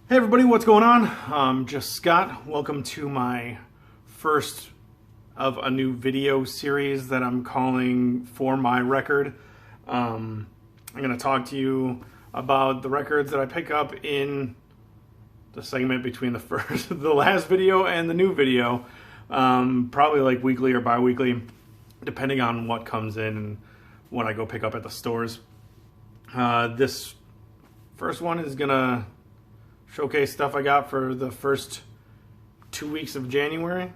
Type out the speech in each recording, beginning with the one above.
Hey everybody, what's going on? Just Scott. Welcome to my first of a new video series that I'm calling For My Record. I'm going to talk to you about the records that I pick up in the segment between the last video and the new video. Probably like weekly or bi-weekly, depending on what comes in and what I go pick up at the stores. This first one is going to showcase stuff I got for the first 2 weeks of January.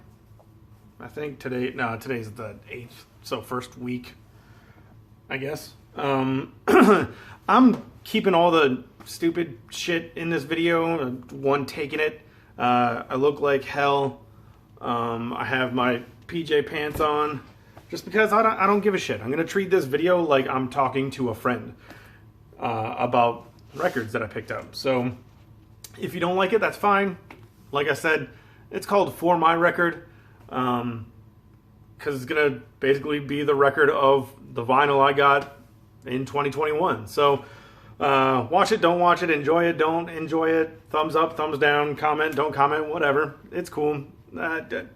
I think today's the 8th, so first week, I guess. I'm keeping all the stupid shit in this video, one taking it. I look like hell. I have my PJ pants on, just because I don't give a shit. I'm gonna treat this video like I'm talking to a friend about records that I picked up. So if you don't like it, that's fine. Like I said, it's called For My Record, because it's going to basically be the record of the vinyl I got in 2021. So watch it, don't watch it, enjoy it, don't enjoy it, thumbs up, thumbs down, comment, don't comment, whatever. It's cool. This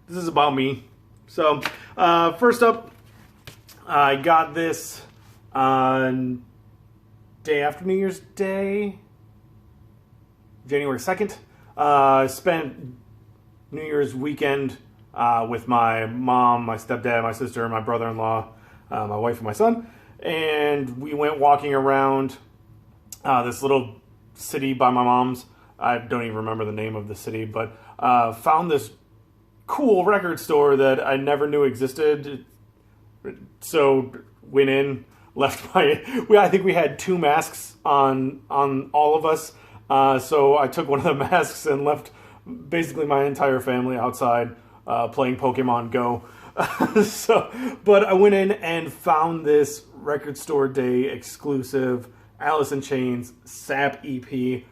is about me. So first up, I got this on day after New Year's Day, January 2nd. I spent New Year's weekend with my mom, my stepdad, my sister, my brother-in-law, my wife, and my son. And we went walking around this little city by my mom's. I don't even remember the name of the city, but found this cool record store that I never knew existed. So went in, left I think we had 2 masks on all of us. So I took one of the masks and left basically my entire family outside playing Pokemon Go. But I went in and found this Record Store Day exclusive Alice in Chains Sap EP.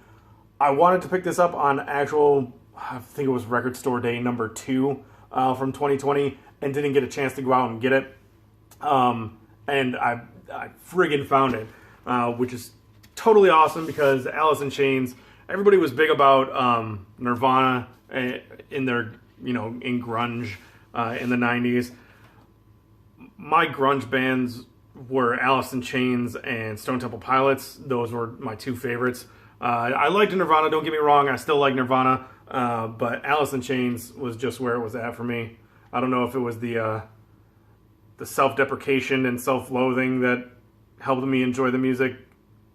I wanted to pick this up on actual, I think it was Record Store Day number 2 from 2020, and didn't get a chance to go out and get it. And I friggin' found it, which is totally awesome, because Alice in Chains, everybody was big about Nirvana in their, in grunge in the 90s. My grunge bands were Alice in Chains and Stone Temple Pilots. Those were my 2 favorites. I liked Nirvana, don't get me wrong, I still like Nirvana, but Alice in Chains was just where it was at for me. I don't know if it was the self-deprecation and self-loathing that helped me enjoy the music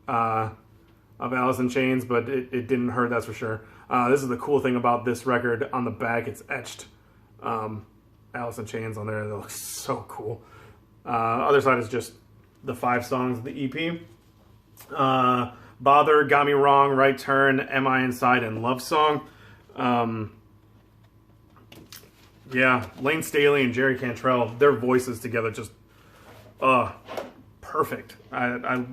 of Alice in Chains, but it didn't hurt, that's for sure. This is the cool thing about this record. On the back, it's etched Alice in Chains on there. That looks so cool. Other side is just the 5 songs of the EP. Bother, Got Me Wrong, Right Turn, Am I Inside, and Love Song. Yeah, Lane Staley and Jerry Cantrell, their voices together just perfect. I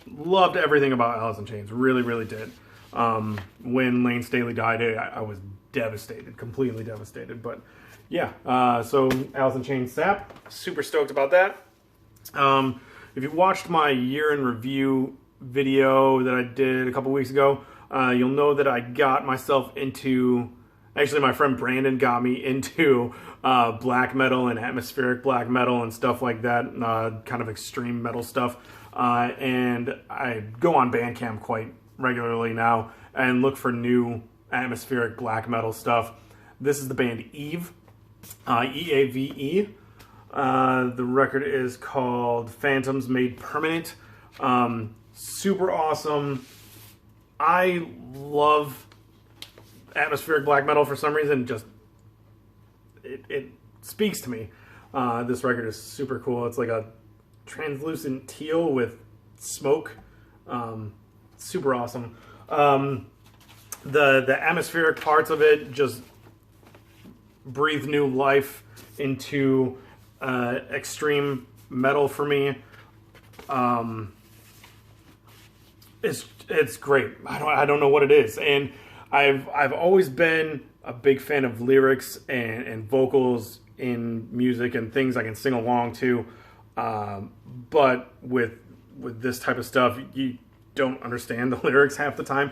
loved everything about Alice in Chains. Really, really did. When Lane Staley died, I was devastated. Completely devastated. But yeah, so Alice in Chains Sap. Super stoked about that. If you watched my year in review video that I did a couple weeks ago, you'll know that I got myself into... Actually, my friend Brandon got me into black metal and atmospheric black metal and stuff like that. Kind of extreme metal stuff. And I go on Bandcamp quite regularly now and look for new atmospheric black metal stuff. This is the band Eve, E-A-V-E. The record is called Phantoms Made Permanent. Super awesome. I love atmospheric black metal for some reason. Just it speaks to me. This record is super cool. It's like a translucent teal with smoke. Super awesome. The atmospheric parts of it just breathe new life into extreme metal for me. It's great. I don't know what it is, and I've always been a big fan of lyrics and vocals in music and things I can sing along to. But with this type of stuff, you don't understand the lyrics half the time.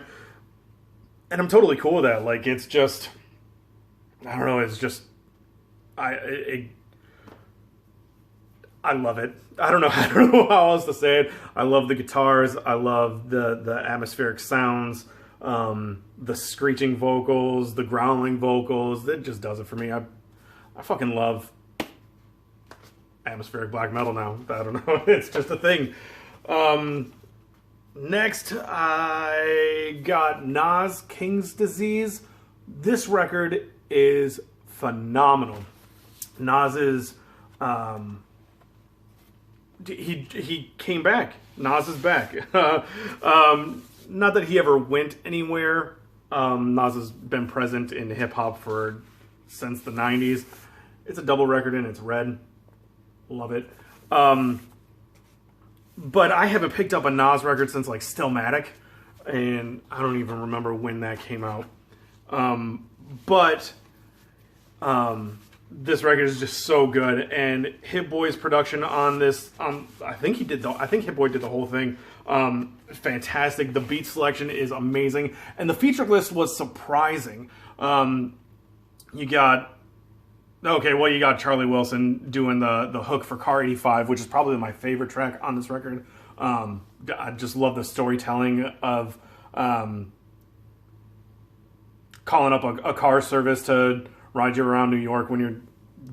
And I'm totally cool with that. Like, it's just, I don't know, it's just, I love it. I don't know how else to say it. I love the guitars. I love the atmospheric sounds, the screeching vocals, the growling vocals. It just does it for me. I fucking love atmospheric black metal now. I don't know. It's just a thing. Next, I got Nas, King's Disease. This record is phenomenal. Nas is, he came back. Nas is back. Not that he ever went anywhere. Nas has been present in hip hop since the 90s. It's a double record and it's red. Love it. But I haven't picked up a Nas record since like Stillmatic, and I don't even remember when that came out. But this record is just so good, and Hit Boy's production on this, I think Hit Boy did the whole thing. Fantastic. The beat selection is amazing, and the feature list was surprising. You got Charlie Wilson doing the hook for Car 85, which is probably my favorite track on this record. I just love the storytelling of calling up a car service to ride you around New York when you're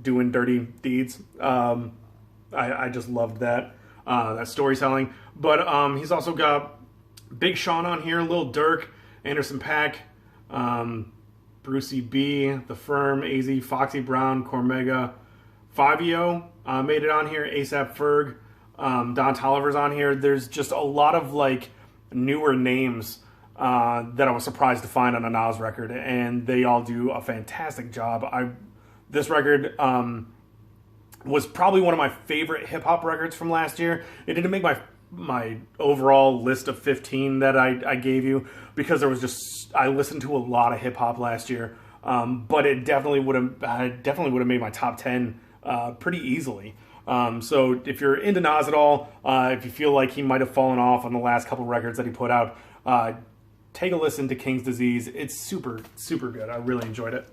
doing dirty deeds. I just loved that storytelling. But he's also got Big Sean on here, Lil Durk, Anderson .Paak, Brucey B, The Firm, AZ, Foxy Brown, Cormega, Fabio made it on here, ASAP Ferg, Don Toliver's on here. There's just a lot of like newer names that I was surprised to find on a Nas record, and they all do a fantastic job. This record was probably one of my favorite hip hop records from last year. It didn't make my overall list of 15 that I gave you, because I listened to a lot of hip hop last year, but it definitely would have made my top 10 pretty easily. So if you're into Nas at all, if you feel like he might have fallen off on the last couple records that he put out, take a listen to King's Disease. It's super, super good. I really enjoyed it.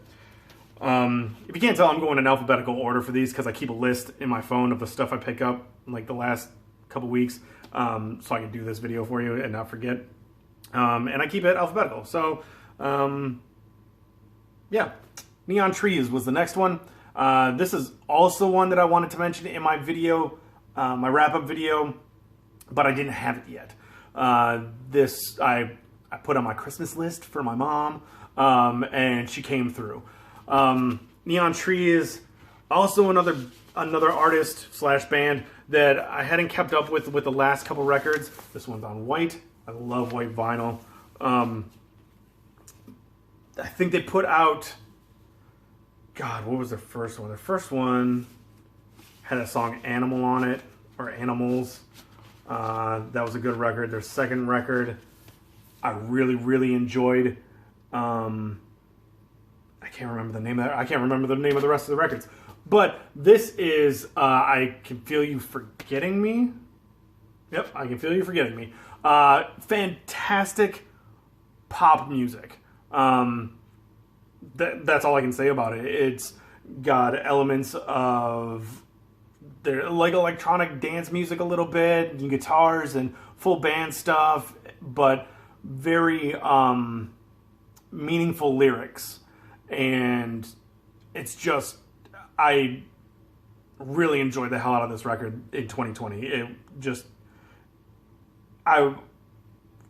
If you can't tell, I'm going in alphabetical order for these because I keep a list in my phone of the stuff I pick up in like the last couple weeks, so I can do this video for you and not forget. And I keep it alphabetical. So, yeah, Neon Trees was the next one. This is also one that I wanted to mention in my video, my wrap-up video, but I didn't have it yet. This I put on my Christmas list for my mom, and she came through. Neon Trees, also another artist / band that I hadn't kept up with the last couple records. This one's on white. I love white vinyl. I think they put out, God, what was their first one? Their first one had a song Animal on it, or Animals. That was a good record. Their second record, I really, really enjoyed. I can't remember the name of that. I can't remember the name of the rest of the records. But this is I Can Feel You Forgetting Me. Yep, I Can Feel You Forgetting Me. Fantastic pop music. That's all I can say about it. It's got elements of like electronic dance music a little bit, and guitars and full band stuff, but very meaningful lyrics. And it's just, I really enjoyed the hell out of this record in 2020.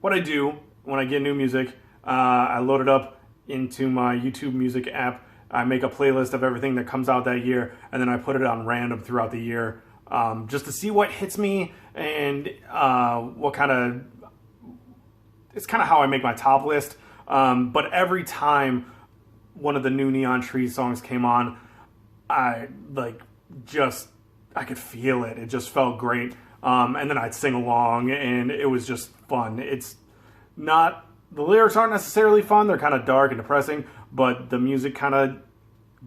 What I do when I get new music, I load it up into my YouTube Music app. I make a playlist of everything that comes out that year, and then I put it on random throughout the year, just to see what hits me and what kind of. It's kind of how I make my top list. But every time one of the new Neon Trees songs came on, I could feel it. It just felt great. And then I'd sing along, and it was just fun. The lyrics aren't necessarily fun. They're kind of dark and depressing, but the music kind of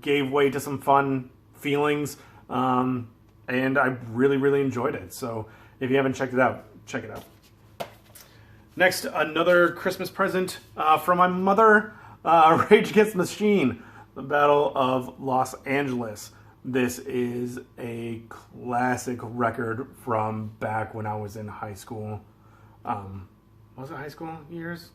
gave way to some fun feelings. And I really, really enjoyed it. So if you haven't checked it out, check it out. Next, another Christmas present from my mother, Rage Against the Machine, The Battle of Los Angeles. This is a classic record from back when I was in high school. Was it high school years?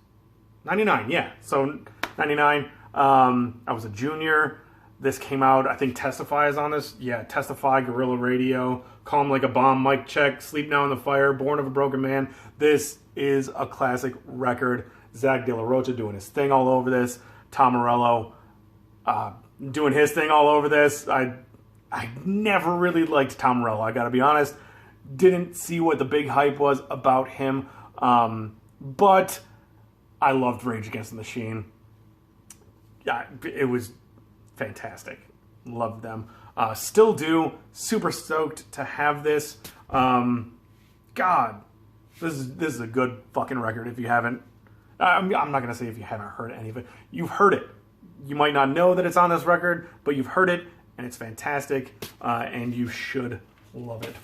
99, yeah. So 99, I was a junior. This came out, I think Testify is on this. Yeah, Testify, Guerrilla Radio, Calm Like a Bomb, Mic Check, Sleep Now in the Fire, Born of a Broken Man. This is a classic record. Zach De La Rocha doing his thing all over this. Tom Morello doing his thing all over this. I never really liked Tom Morello, I gotta be honest. Didn't see what the big hype was about him. But I loved Rage Against the Machine. Yeah, it was fantastic. Loved them. Still do. Super stoked to have this. God, this is a good fucking record. If you haven't, I'm not gonna say if you haven't heard any of it. You've heard it. You might not know that it's on this record, but you've heard it, and it's fantastic, and you should love it.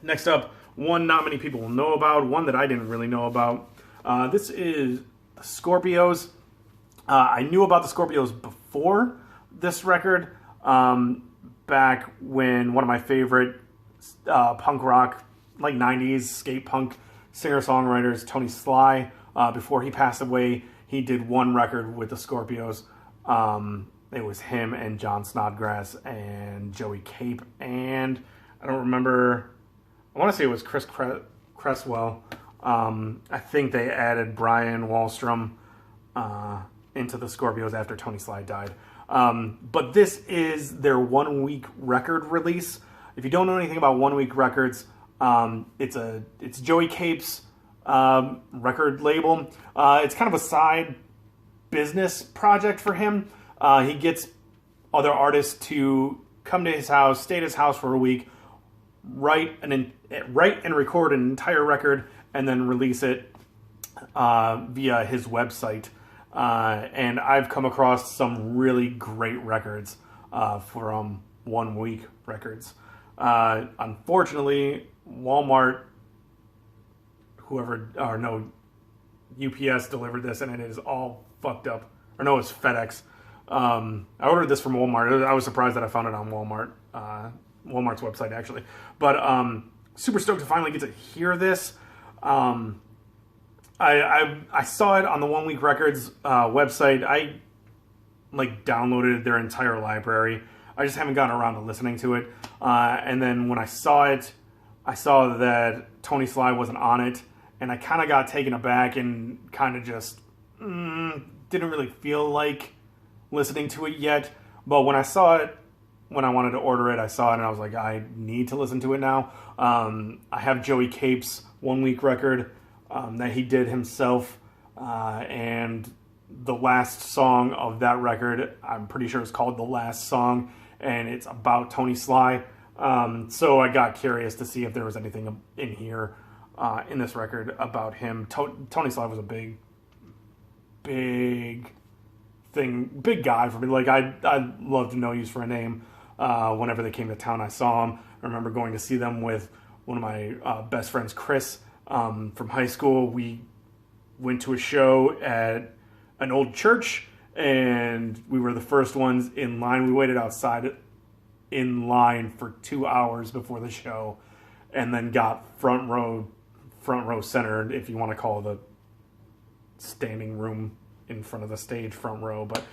Next up, one not many people will know about, one that I didn't really know about. This is the Scorpios. I knew about the Scorpios before this record, back when one of my favorite punk rock, like 90s skate punk singer-songwriters, Tony Sly, before he passed away, he did one record with the Scorpios. It was him and John Snodgrass and Joey Cape, and I don't remember, I want to say it was Chris Cresswell. I think they added Brian Wallstrom into the Scorpios after Tony Sly died. But this is their 1 week record release. If you don't know anything about 1 week records, it's Joey Cape's record label. It's kind of a side business project for him. He gets other artists to come to his house, stay at his house for a week, write and record an entire record, and then release it via his website. And I've come across some really great records from 1 week records. Unfortunately, Walmart, UPS delivered this, and it is all fucked up. Or no, it's FedEx. I ordered this from Walmart. I was surprised that I found it on Walmart's website, actually. But super stoked to finally get to hear this. I saw it on the 1 week records website. I downloaded their entire library. I just haven't gotten around to listening to it. And then when I saw it, I saw that Tony Sly wasn't on it, and I kind of got taken aback and kind of just didn't really feel like listening to it yet. But when I saw it, when I wanted to order it, I saw it and I was like, I need to listen to it now. I have Joey Cape's 1 week record that he did himself, and the last song of that record, I'm pretty sure it's called The Last Song, and it's about Tony Sly. So I got curious to see if there was anything in here, in this record about him. Tony Sly was a big guy for me. Like, I'd love to know Use for a Name. Whenever they came to town, I saw him. I remember going to see them with one of my best friends, Chris, from high school. We went to a show at an old church, and we were the first ones in line. We waited outside in line for 2 hours before the show, and then got front row center, if you want to call the standing room in front of the stage front row. But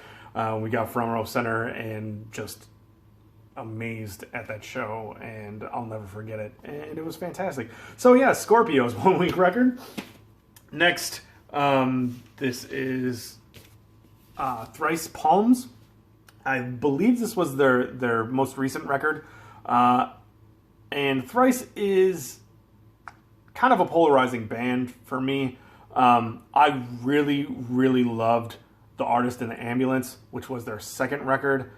we got front row center, and just amazed at that show, and I'll never forget it, and it was fantastic. So yeah, Scorpios 1 week record. Next, this is Thrice Palms. I believe this was their most recent record, and Thrice is kind of a polarizing band for me. I really, really loved The Artist in the Ambulance, which was their second record.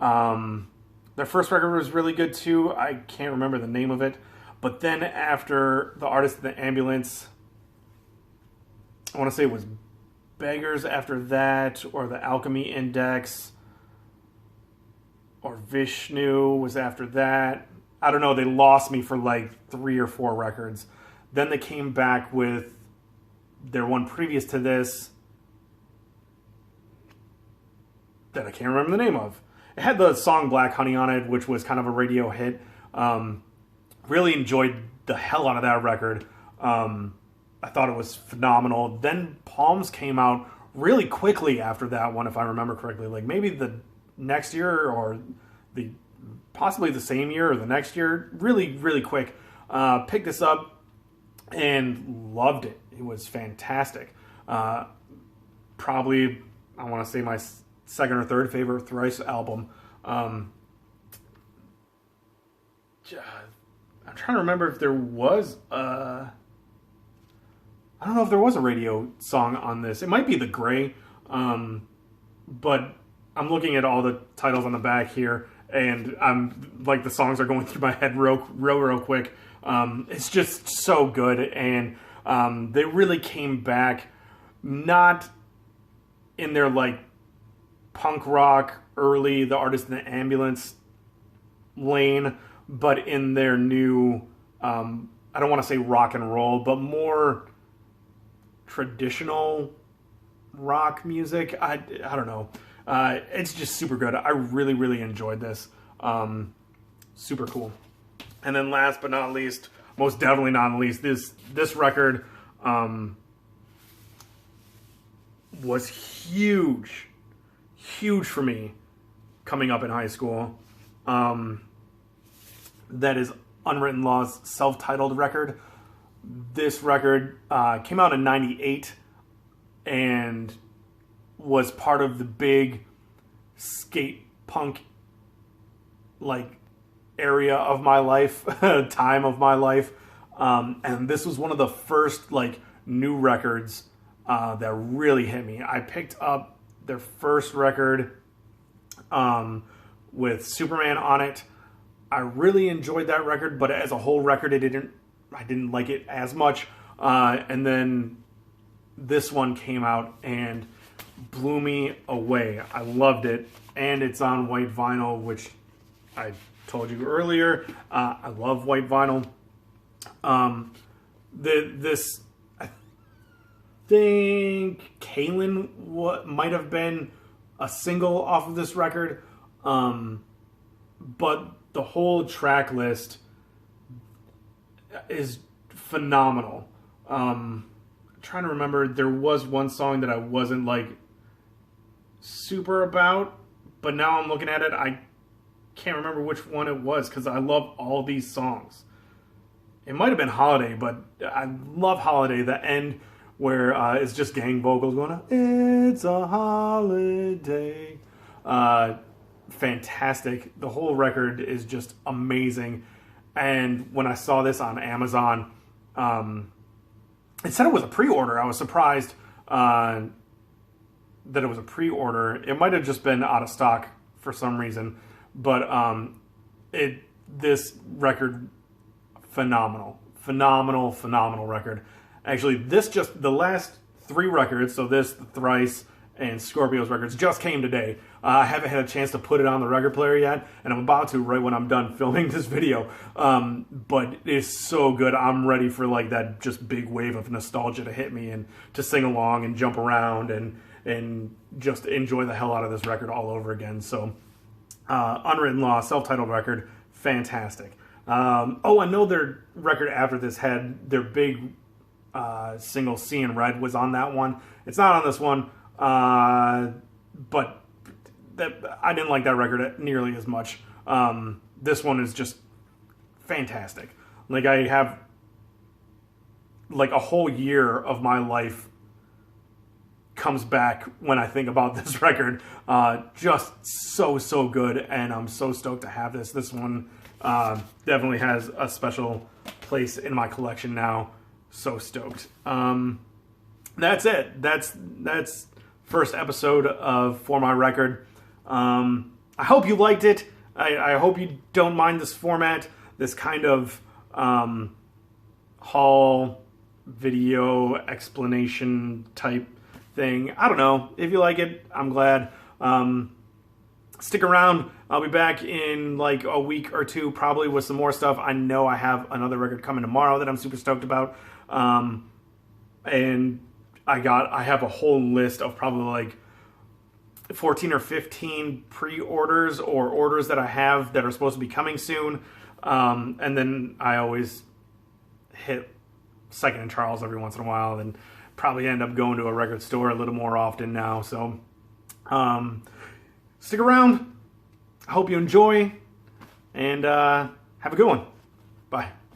Their first record was really good too. I can't remember the name of it. But then after The Artist in the Ambulance, I want to say it was Beggars after that, or The Alchemy Index, or Vishnu was after that. I don't know, they lost me for like 3 or 4 records. Then they came back with their one previous to this that I can't remember the name of. It had the song Black Honey on it, which was kind of a radio hit. Really enjoyed the hell out of that record. I thought it was phenomenal. Then Palms came out really quickly after that one, if I remember correctly. Like maybe the next year or possibly the same year or the next year. Really, really quick. Picked this up and loved it. It was fantastic. Probably, I want to say my second or third favorite Thrice album. I'm trying to remember if there was I don't know if there was a radio song on this. It might be The Gray, but I'm looking at all the titles on the back here, and I'm like the songs are going through my head real quick. It's just so good, and they really came back, not in their like punk rock early, the Artist in the Ambulance lane, but in their new, I don't want to say rock and roll, but more traditional rock music. I don't know. It's just super good. I really, really enjoyed this. Super cool. And then last but not least, most definitely not least, this record was huge for me coming up in high school. That is Unwritten Law's self-titled record. This record came out in '98 and was part of the big skate punk like area of my life, time of my life. And this was one of the first like new records that really hit me. I picked up their first record with Superman on it. I really enjoyed that record, but as a whole record, I didn't like it as much. And then this one came out and blew me away. I loved it, and it's on white vinyl, which I told you earlier. I love white vinyl. This I think Kaylin might have been a single off of this record, but the whole track list is phenomenal. I'm trying to remember, there was one song that I wasn't like super about, but now I'm looking at it, I can't remember which one it was because I love all these songs. It might have been Holiday, but I love Holiday. The end where it's just gang vocals going on, it's a holiday. Fantastic. The whole record is just amazing. And when I saw this on Amazon, it said it was a pre-order. I was surprised that it was a pre-order. It might have just been out of stock for some reason. But this record, phenomenal record. Actually, the last three records, so this, the Thrice, and Scorpio's records just came today. I haven't had a chance to put it on the record player yet, and I'm about to right when I'm done filming this video. But it's so good. I'm ready for like that just big wave of nostalgia to hit me and to sing along and jump around and just enjoy the hell out of this record all over again. So Unwritten Law, self-titled record, fantastic. I know their record after this had their big single Seeing Red was on that one. It's not on this one. But I didn't like that record nearly as much. This one is just fantastic. Like, I have like a whole year of my life comes back when I think about this record. Just so good, and I'm so stoked to have this. This one definitely has a special place in my collection now. So stoked. That's it. That's first episode of For My Record. I hope you liked it. I hope you don't mind this format, this kind of haul video explanation type thing. I don't know. If you like it, I'm glad. Stick around. I'll be back in like a week or two, probably with some more stuff. I know I have another record coming tomorrow that I'm super stoked about. And I have a whole list of probably like 14 or 15 pre-orders or orders that I have that are supposed to be coming soon. And then I always hit Second and Charles every once in a while, and probably end up going to a record store a little more often now. So stick around. I hope you enjoy, and have a good one. Bye.